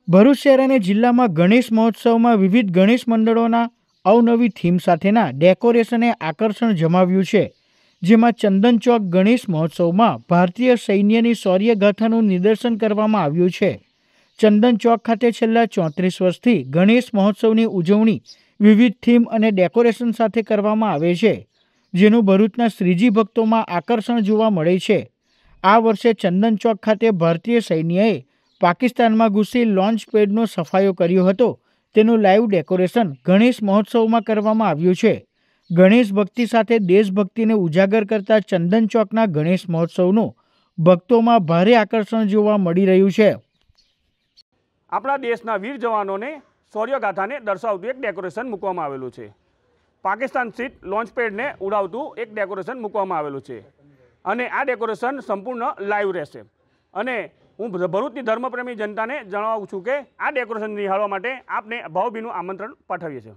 ભરૂચ શહેર અને જિલ્લામાં ગણેશ મહોત્સવમાં વિવિધ ગણેશ મંડળોના અવનવી થીમ સાથેના ડેકોરેશને આકર્ષણ જમાવ્યું છે, જેમાં ચંદન ચોક ગણેશ મહોત્સવમાં ભારતીય સૈન્યની શૌર્યગાથાનું નિદર્શન કરવામાં આવ્યું છે. ચંદન ચોક ખાતે છેલ્લા 34 વર્ષથી ગણેશ મહોત્સવની ઉજવણી વિવિધ થીમ અને ડેકોરેશન સાથે કરવામાં આવે છે, જેનું ભરૂચના શ્રીજી ભક્તોમાં આકર્ષણ જોવા મળે છે. આ વર્ષે ચંદન ચોક ખાતે ભારતીય સૈન્યએ પાકિસ્તાનમાં ઘૂસી લોન્ચ પેડનો સફાયો કર્યો હતો, તેનું લાઈવ ડેકોરેશન ગણેશ મહોત્સવમાં કરવામાં આવ્યું છે. ગણેશ ભક્તિ સાથે દેશભક્તિને ઉજાગર કરતા ચંદન ચોકના ગણેશ મહોત્સવનું ભક્તોમાં ભારે આકર્ષણ જોવા મળી રહ્યું છે. આપણા દેશના વીર જવાનોને શૌર્યગાથાને દર્શાવતું એક ડેકોરેશન મૂકવામાં આવેલું છે. પાકિસ્તાન સ્થિત લોન્ચ પેડને ઉડાવતું એક ડેકોરેશન મૂકવામાં આવેલું છે અને આ ડેકોરેશન સંપૂર્ણ લાઈવ રહેશે. અને હું ભરૂચની ધર્મપ્રેમી જનતાને જણાવું છું કે આ ડેકોરેશન નિહાળવા માટે આપને ભાવભીનું આમંત્રણ પાઠવીએ છીએ.